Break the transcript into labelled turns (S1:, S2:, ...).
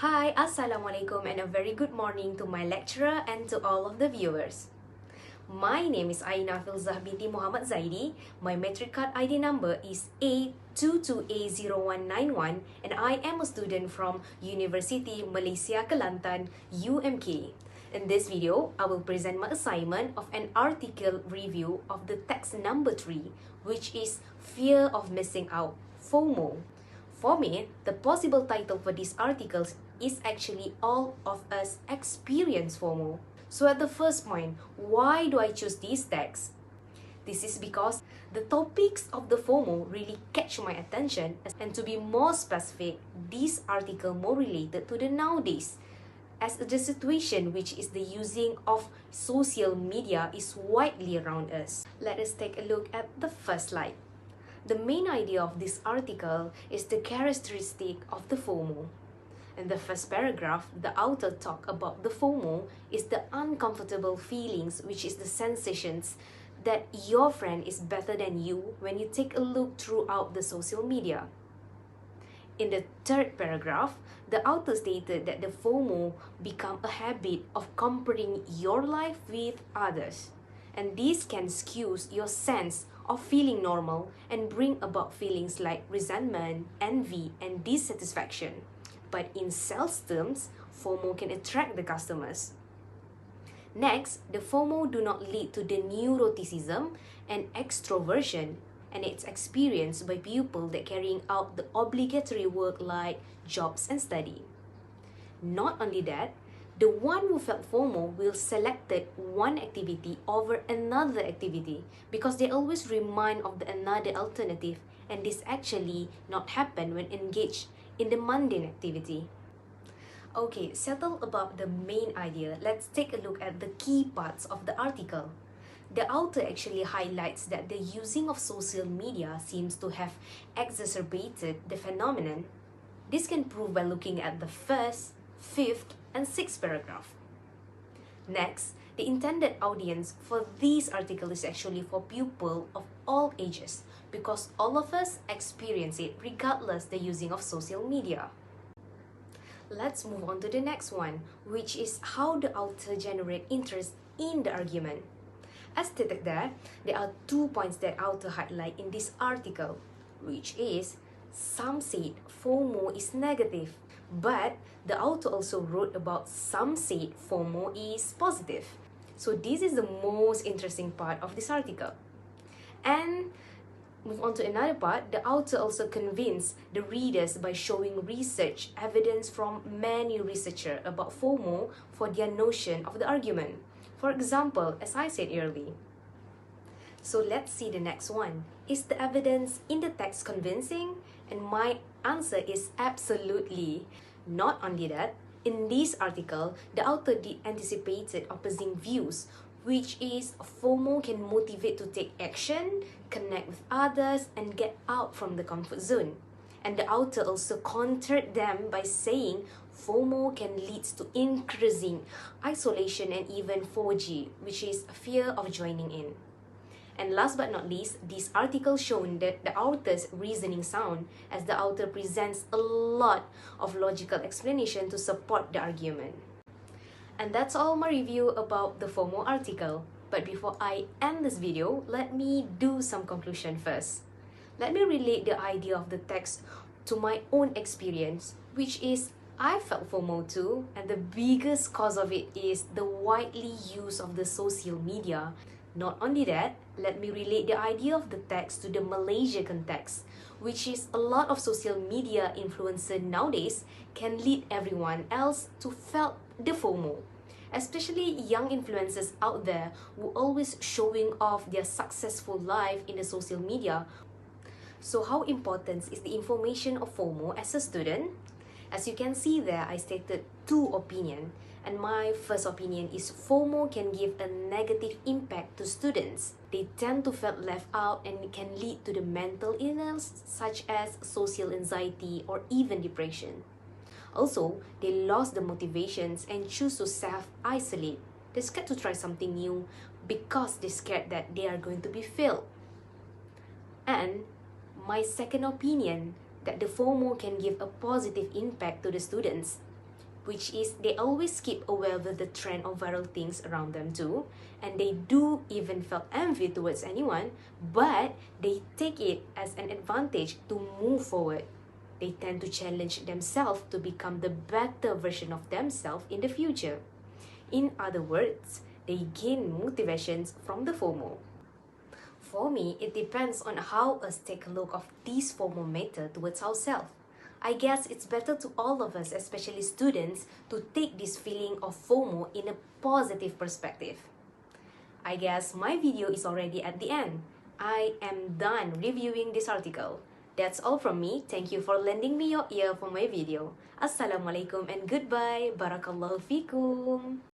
S1: Hi, Assalamualaikum and a very good morning to my lecturer and to all of the viewers. My name is Aina Filzah binti Mohd Zaidi. My metric card ID number is A22A0191 and I am a student from Universiti Malaysia Kelantan, UMK. In this video, I will present my assignment of an article review of the text number 3, which is Fear of Missing Out, FOMO. For me, the possible title for these articles is actually All of Us Experience FOMO. So at the first point, why do I choose these texts? This is because the topics of the FOMO really catch my attention, and to be more specific, this article more related to the nowadays, as the situation which is the using of social media is widely around us. Let us take a look at the first slide. The main idea of this article is the characteristic of the FOMO. In the first paragraph, the author talk about the FOMO is the uncomfortable feelings, which is the sensations that your friend is better than you when you take a look throughout the social media. In the third paragraph, the author stated that the FOMO become a habit of comparing your life with others, and this can skew your sense of feeling normal and bring about feelings like resentment, envy, and dissatisfaction. But in sales terms, FOMO can attract the customers. Next, the FOMO do not lead to the neuroticism and extroversion, and it's experienced by people that carrying out the obligatory work like jobs and study. Not only that, the one who felt FOMO will select one activity over another activity because they always remind of the another alternative, and this actually not happen when engaged in the mundane activity. Okay, settle about the main idea. Let's take a look at the key parts of the article. The author actually highlights that the using of social media seems to have exacerbated the phenomenon. This can prove by looking at the first, fifth, and sixth paragraph. Next, the intended audience for this article is actually for people of all ages because all of us experience it regardless the using of social media. Let's move on to the next one, which is how the author generate interest in the argument. As stated there are 2 points that author highlight in this article, which is some said FOMO is negative, but the author also wrote about some said FOMO is positive. So this is the most interesting part of this article. And move on to another part, the author also convinced the readers by showing research evidence from many researchers about FOMO for their notion of the argument. For example, as I said earlier. So let's see the next one. Is the evidence in the text convincing? And my answer is absolutely. Not only that, in this article, the author did anticipated opposing views, which is FOMO can motivate to take action, connect with others, and get out from the comfort zone. And the author also countered them by saying FOMO can lead to increasing isolation and even 4G, which is fear of joining in. And last but not least, this article shown that the author's reasoning sound, as the author presents a lot of logical explanation to support the argument. And that's all my review about the FOMO article. But before I end this video, let me do some conclusion first. Let me relate the idea of the text to my own experience, which is I felt FOMO too, and the biggest cause of it is the widely use of the social media. Not only that, let me relate the idea of the text to the Malaysia context, which is a lot of social media influencer nowadays can lead everyone else to felt the FOMO, especially young influencers out there who always showing off their successful life in the social media. So how important is the information of FOMO as a student? As you can see there, I stated 2 opinions. And my first opinion is FOMO can give a negative impact to students. They tend to feel left out and it can lead to the mental illness such as social anxiety or even depression. Also, they lost the motivations and choose to self-isolate. They're scared to try something new because they're scared that they are going to be failed. And my second opinion, that the FOMO can give a positive impact to the students. which is they always keep aware with the trend of viral things around them too, and they do even felt envy towards anyone, but they take it as an advantage to move forward. They tend to challenge themselves to become the better version of themselves in the future. In other words, they gain motivations from the FOMO. For me, it depends on how us take a look of this FOMO matter towards ourselves. I guess it's better to all of us, especially students, to take this feeling of FOMO in a positive perspective. I guess my video is already at the end. I am done reviewing this article. That's all from me. Thank you for lending me your ear for my video. Assalamualaikum and goodbye. Barakallahu fikum.